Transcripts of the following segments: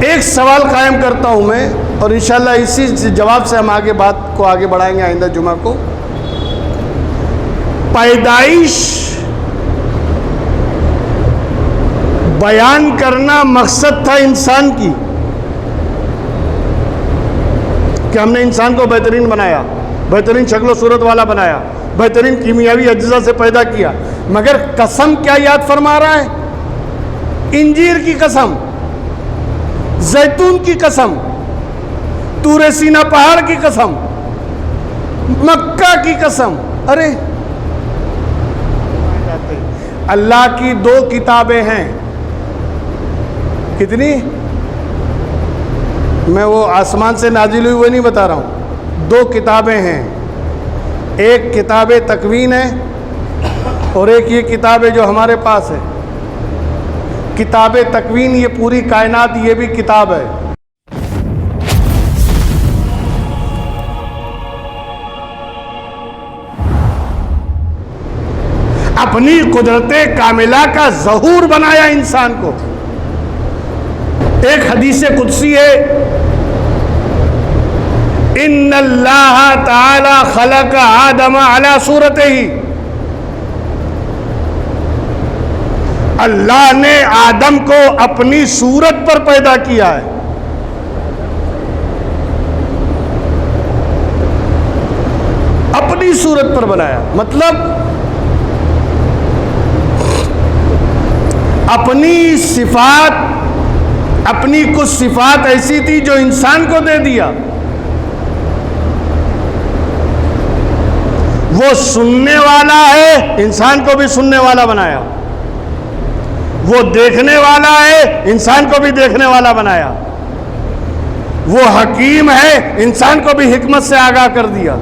ایک سوال قائم کرتا ہوں میں، اور انشاءاللہ اسی جواب سے ہم بات کو آگے بڑھائیں گے آئندہ جمعہ کو۔ پیدائش بیان کرنا مقصد تھا انسان کی کہ ہم نے انسان کو بہترین بنایا، بہترین شکل و صورت والا بنایا، بہترین کیمیاوی اجزاء سے پیدا کیا، مگر قسم کیا یاد فرما رہا ہے؟ انجیر کی قسم، زیتون کی قسم، طور سینا پہاڑ کی قسم، مکہ کی قسم۔ ارے اللہ کی دو کتابیں ہیں، کتنی؟ میں وہ آسمان سے نازل ہوئی وہ نہیں بتا رہا ہوں، دو کتابیں ہیں، ایک کتاب تکوین ہے اور ایک یہ کتاب ہے جو ہمارے پاس ہے۔ کتاب تکوین یہ پوری کائنات، یہ بھی کتاب ہے۔ اپنی قدرت کاملہ کا ظہور بنایا انسان کو۔ ایک حدیث قدسی ہے، ان اللہ تعالی خلق آدم علی صورتہ، اللہ نے آدم کو اپنی صورت پر پیدا کیا ہے۔ اپنی صورت پر بنایا، مطلب اپنی صفات، اپنی کچھ صفات ایسی تھی جو انسان کو دے دیا۔ وہ سننے والا ہے، انسان کو بھی سننے والا بنایا۔ وہ دیکھنے والا ہے، انسان کو بھی دیکھنے والا بنایا۔ وہ حکیم ہے، انسان کو بھی حکمت سے آگاہ کر دیا۔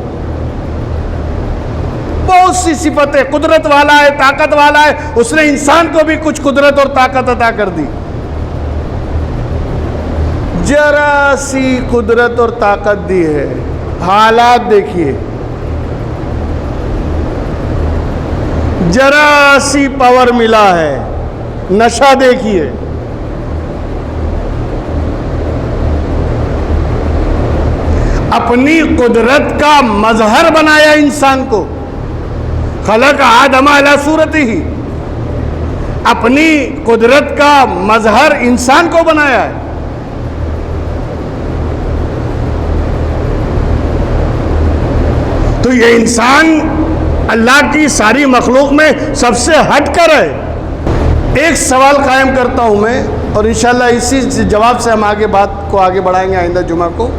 بہت سی صفتیں، قدرت والا ہے، طاقت والا ہے، اس نے انسان کو بھی کچھ قدرت اور طاقت عطا کر دی۔ ذرا سی قدرت اور طاقت دی ہے، حالات دیکھیے، ذرا سی پاور ملا ہے، نشہ دیکھیے، اپنی قدرت کا مظہر بنایا انسان کو۔ خلق آدم علی صورتہ، اپنی قدرت کا مظہر انسان کو بنایا ہے۔ تو یہ انسان اللہ کی ساری مخلوق میں سب سے ہٹ کر ہے۔ ایک سوال قائم کرتا ہوں میں، اور انشاءاللہ اسی جواب سے ہم بات کو آگے بڑھائیں گے آئندہ جمعہ کو۔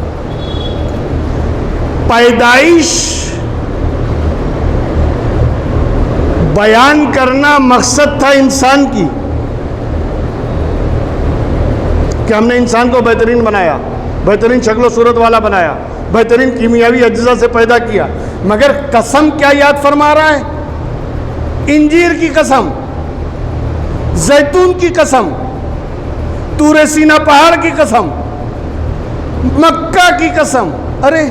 پیدائش بیان کرنا مقصد تھا انسان کی کہ ہم نے انسان کو بہترین بنایا، بہترین شکل و صورت والا بنایا، بہترین کیمیاوی اجزاء سے پیدا کیا، مگر قسم کیا یاد فرما رہا ہے؟ انجیر کی قسم، زیتون کی قسم، طور سینا پہاڑ کی قسم، مکہ کی قسم۔ ارے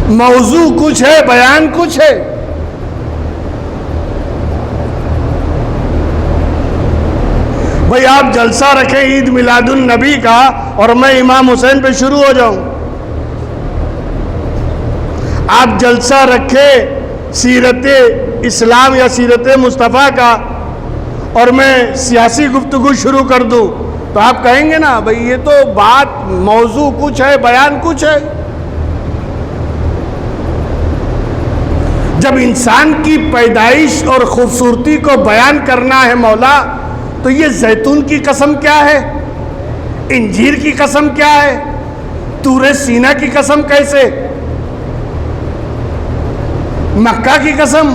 موضوع کچھ ہے، بیان کچھ ہے۔ بھئی آپ جلسہ رکھیں عید میلاد النبی کا اور میں امام حسین پہ شروع ہو جاؤں، آپ جلسہ رکھیں سیرت اسلام یا سیرت مصطفیٰ کا اور میں سیاسی گفتگو شروع کر دوں، تو آپ کہیں گے نا بھئی یہ تو بات موضوع کچھ ہے، بیان کچھ ہے۔ جب انسان کی پیدائش اور خوبصورتی کو بیان کرنا ہے مولا، تو یہ زیتون کی قسم کیا ہے، انجیر کی قسم کیا ہے، طور سینا کی قسم کیسے، مکہ کی قسم۔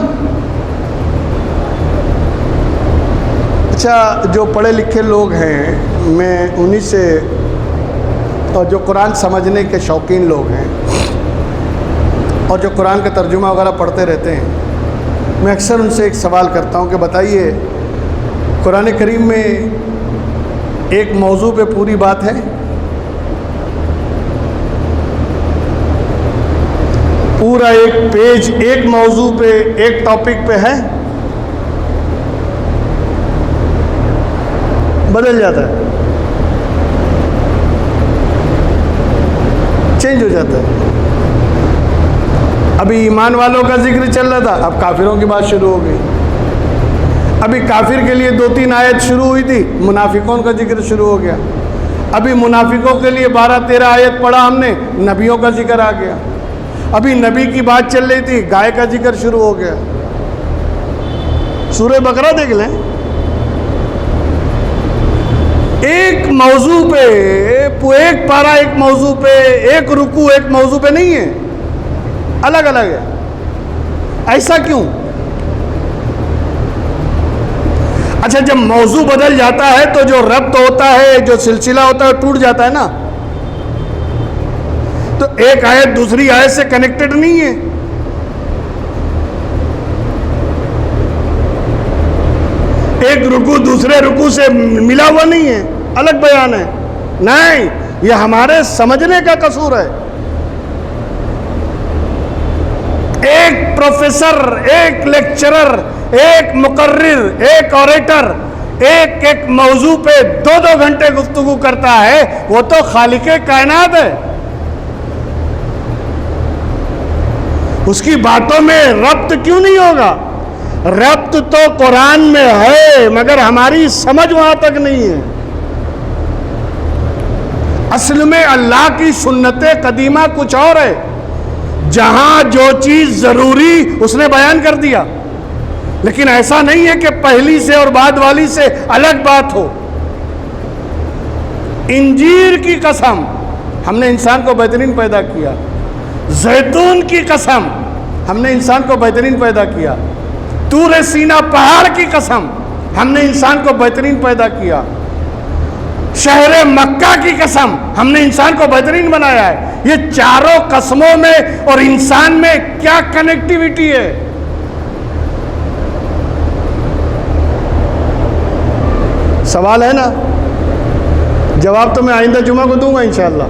اچھا، جو پڑھے لکھے لوگ ہیں، میں انہی سے، اور جو قرآن سمجھنے کے شوقین لوگ ہیں اور جو قرآن کا ترجمہ وغیرہ پڑھتے رہتے ہیں، میں اکثر ان سے ایک سوال کرتا ہوں کہ بتائیے قرآن کریم میں ایک موضوع پہ پوری بات ہے، پورا ایک پیج ایک موضوع پہ، ایک ٹاپک پہ ہے؟ بدل جاتا ہے، چینج ہو جاتا ہے۔ ابھی ایمان والوں کا ذکر چل رہا تھا، اب کافروں کی بات شروع ہو گئی۔ ابھی کافر کے لیے 2-3 آیت شروع ہوئی تھی، منافقوں کا ذکر شروع ہو گیا۔ ابھی منافقوں کے لیے 12-13 آیت پڑھا ہم نے، نبیوں کا ذکر آ گیا۔ ابھی نبی کی بات چل رہی تھی، گائے کا ذکر شروع ہو گیا۔ سورہ بقرہ دیکھ لیں، ایک موضوع پہ، ایک پارہ ایک موضوع پہ، ایک رکوع ایک موضوع پہ نہیں ہے، الگ الگ ہے۔ ایسا کیوں؟ اچھا، جب موضوع بدل جاتا ہے تو جو ربط ہوتا ہے، جو سلسلہ ہوتا ہے، ٹوٹ جاتا ہے نا۔ تو ایک آیت دوسری آیت سے کنیکٹڈ نہیں ہے۔ ایک رکوع دوسرے رکوع سے ملا ہوا نہیں ہے، الگ بیان ہے۔ نہیں، یہ ہمارے سمجھنے کا قصور ہے۔ ایک پروفیسر، ایک لیکچرر، ایک مقرر، ایک اوریٹر ایک موضوع پہ 2-2 گھنٹے گفتگو کرتا ہے، وہ تو خالق کائنات ہے۔ اس کی باتوں میں ربط کیوں نہیں ہوگا؟ ربط تو قرآن میں ہے، مگر ہماری سمجھ وہاں تک نہیں ہے۔ اصل میں اللہ کی سنت قدیمہ کچھ اور ہے، جہاں جو چیز ضروری اس نے بیان کر دیا، لیکن ایسا نہیں ہے کہ پہلی سے اور بعد والی سے الگ بات ہو۔ انجیر کی قسم، ہم نے انسان کو بہترین پیدا کیا۔ زیتون کی قسم، ہم نے انسان کو بہترین پیدا کیا۔ طور سینا پہاڑ کی قسم، ہم نے انسان کو بہترین پیدا کیا۔ شہر مکہ کی قسم، ہم نے انسان کو بہترین بنایا ہے۔ یہ چاروں قسموں میں اور انسان میں کیا کنیکٹیویٹی ہے؟ سوال ہے نا، جواب تو میں آئندہ جمعہ کو دوں گا انشاءاللہ،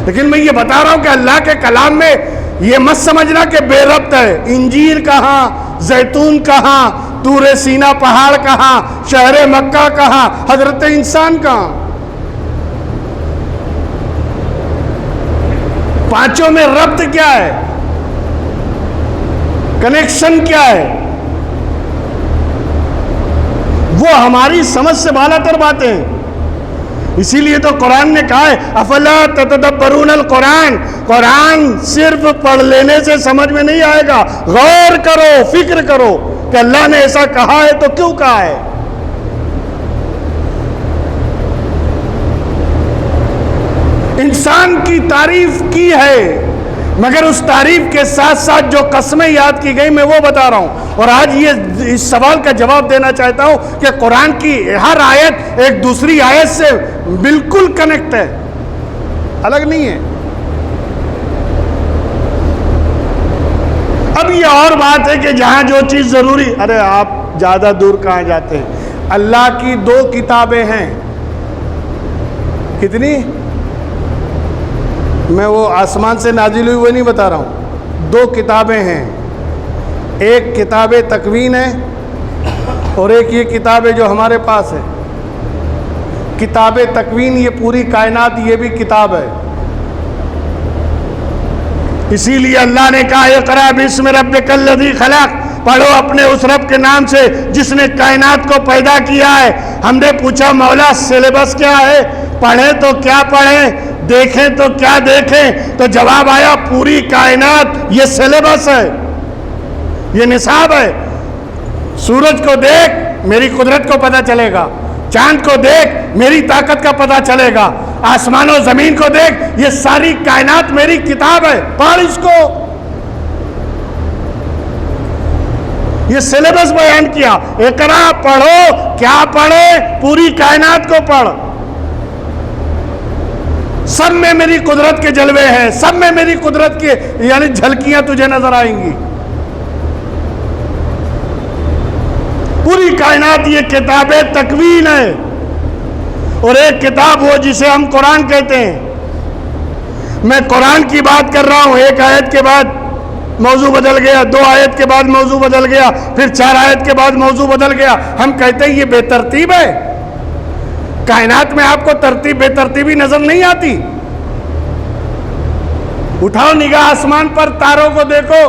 لیکن میں یہ بتا رہا ہوں کہ اللہ کے کلام میں یہ مت سمجھنا کہ بے ربط ہے۔ انجیر کہاں، زیتون کہاں، طور سینا پہاڑ کہاں، شہر مکہ کہاں، حضرت انسان کہاں؟ پانچوں میں ربط کیا ہے؟ کنیکشن کیا ہے؟ وہ ہماری سمجھ سے بالا تر باتیں ہیں۔ اسی لیے تو قرآن نے کہا ہے افلا تتدبرون القرآن، قرآن صرف پڑھ لینے سے سمجھ میں نہیں آئے گا، غور کرو، فکر کرو کہ اللہ نے ایسا کہا ہے تو کیوں کہا ہے۔ انسان کی تعریف کی ہے، مگر اس تعریف کے ساتھ ساتھ جو قسمیں یاد کی گئی میں وہ بتا رہا ہوں۔ اور آج یہ اس سوال کا جواب دینا چاہتا ہوں کہ قرآن کی ہر آیت ایک دوسری آیت سے بالکل کنیکٹ ہے، الگ نہیں ہے۔ اب یہ اور بات ہے کہ جہاں جو چیز ضروری، ارے آپ زیادہ دور کہاں جاتے ہیں؟ اللہ کی 2 کتابیں ہیں۔ کتنی؟ میں وہ آسمان سے نازل ہوئی وہ نہیں بتا رہا ہوں، 2 کتابیں ہیں۔ ایک کتاب تکوین ہے اور ایک یہ کتاب ہے جو ہمارے پاس ہے۔ کتاب تکوین یہ پوری کائنات، یہ بھی کتاب ہے۔ اسی لیے اللہ نے کہا اقرأ باسم ربک الذی خلق، پڑھو اپنے اس رب کے نام سے جس نے کائنات کو پیدا کیا ہے۔ ہم نے پوچھا مولا سلیبس کیا ہے؟ پڑھیں تو کیا پڑھیں، دیکھیں تو کیا دیکھیں؟ تو جواب آیا پوری کائنات یہ سلیبس ہے، یہ نصاب ہے۔ سورج کو دیکھ میری قدرت کو پتہ چلے گا، چاند کو دیکھ میری طاقت کا پتہ چلے گا، آسمان و زمین کو دیکھ، یہ ساری کائنات میری کتاب ہے، پڑھ اس کو۔ یہ سلیبس بیان کیا، اقرا پڑھو، کیا پڑھے؟ پوری کائنات کو پڑھ۔ سب میں میری قدرت کے جلوے ہیں، سب میں میری قدرت کے یعنی جھلکیاں تجھے نظر آئیں گی۔ پوری کائنات یہ کتاب تکوین ہے، اور ایک کتاب وہ جسے ہم قرآن کہتے ہیں۔ میں قرآن کی بات کر رہا ہوں، ایک آیت کے بعد موضوع بدل گیا، 2 آیت کے بعد موضوع بدل گیا، پھر 4 آیت کے بعد موضوع بدل گیا۔ ہم کہتے ہیں یہ بے ترتیب ہے۔ کائنات میں آپ کو ترتیب بے ترتیبی نظر نہیں آتی؟ اٹھاؤ نگاہ آسمان پر، تاروں کو دیکھو،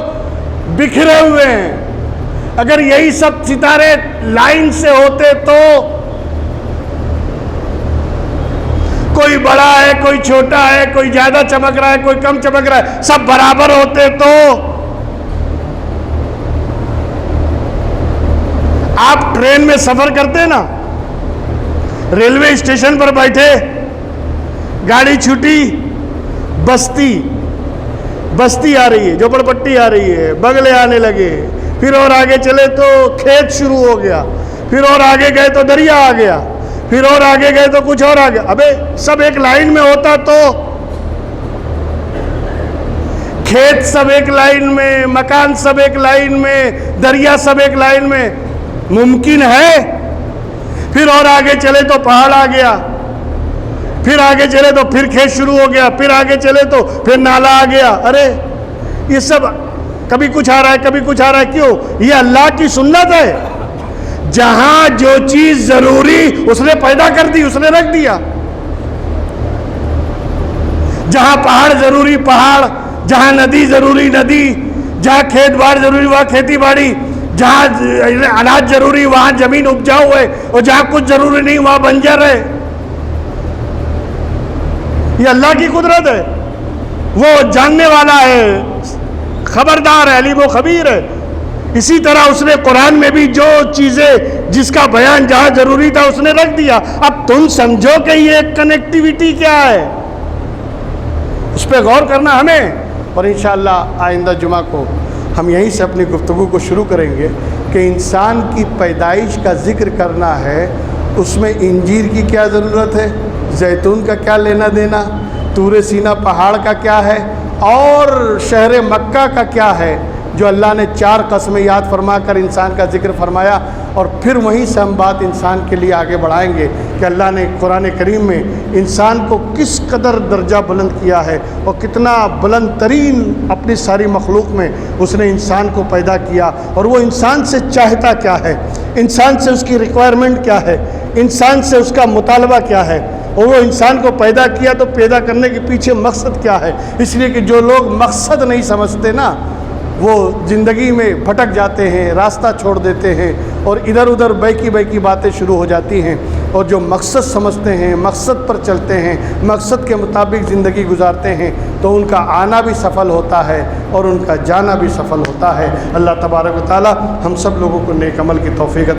بکھرے ہوئے ہیں۔ اگر یہی سب ستارے لائن سے ہوتے تو کوئی بڑا ہے، کوئی چھوٹا ہے، کوئی زیادہ چمک رہا ہے، کوئی کم چمک رہا ہے، سب برابر ہوتے تو آپ ٹرین میں سفر کرتے نا، ریلوے اسٹیشن پر بیٹھے، گاڑی چھوٹی، بستی آ رہی ہے، جھوپڑپٹی آ رہی ہے، بگلے آنے لگے، پھر اور آگے چلے تو کھیت شروع ہو گیا، پھر اور آگے گئے تو دریا آ گیا، پھر اور آگے گئے تو کچھ اور آ گیا۔ ابے سب ایک لائن میں ہوتا تو، کھیت سب ایک لائن میں، مکان سب ایک لائن میں، دریا سب ایک لائن میں، ممکن ہے؟ پھر اور آگے چلے تو پہاڑ آ گیا، پھر آگے چلے تو پھر کھیت شروع ہو گیا، پھر آگے چلے تو پھر نالا آ گیا۔ ارے یہ سب کبھی کچھ آ رہا ہے، کبھی کچھ آ رہا ہے، کیوں؟ یہ اللہ کی سنت ہے۔ جہاں جو چیز ضروری اس نے پیدا کر دی، اس نے رکھ دیا۔ جہاں پہاڑ ضروری پہاڑ، جہاں ندی ضروری ندی، جہاں کھیت باڑ ضروری وہاں کھیتی باڑی، جہاں اناج ضروری وہاں زمین اپجاؤ ہے، اور جہاں کچھ ضروری نہیں وہاں بنجر ہے۔ یہ اللہ کی قدرت ہے، وہ جاننے والا ہے، خبردار ہے، علیم و خبیر ہے۔ اسی طرح اس نے قرآن میں بھی جو چیزیں جس کا بیان جہاں ضروری تھا اس نے رکھ دیا۔ اب تم سمجھو کہ یہ کنیکٹیویٹی کیا ہے، اس پہ غور کرنا ہمیں۔ اور انشاءاللہ آئندہ جمعہ کو ہم یہیں سے اپنی گفتگو کو شروع کریں گے کہ انسان کی پیدائش کا ذکر کرنا ہے، اس میں انجیر کی کیا ضرورت ہے، زیتون کا کیا لینا دینا، طور سینا پہاڑ کا کیا ہے، اور شہر مکہ کا کیا ہے، جو اللہ نے 4 قسمیں یاد فرما کر انسان کا ذکر فرمایا۔ اور پھر وہیں سے ہم بات انسان کے لیے آگے بڑھائیں گے کہ اللہ نے قرآن کریم میں انسان کو کس قدر درجہ بلند کیا ہے، اور کتنا بلند ترین اپنی ساری مخلوق میں اس نے انسان کو پیدا کیا، اور وہ انسان سے چاہتا کیا ہے، انسان سے اس کی ریکوائرمنٹ کیا ہے، انسان سے اس کا مطالبہ کیا ہے، اور وہ انسان کو پیدا کیا تو پیدا کرنے کے پیچھے مقصد کیا ہے۔ اس لیے کہ جو لوگ مقصد نہیں سمجھتے نا، وہ زندگی میں بھٹک جاتے ہیں، راستہ چھوڑ دیتے ہیں، اور ادھر ادھر بیکی باتیں شروع ہو جاتی ہیں۔ اور جو مقصد سمجھتے ہیں، مقصد پر چلتے ہیں، مقصد کے مطابق زندگی گزارتے ہیں، تو ان کا آنا بھی سفل ہوتا ہے اور ان کا جانا بھی سفل ہوتا ہے۔ اللہ تبارک و تعالی ہم سب لوگوں کو نیک عمل کی توفیق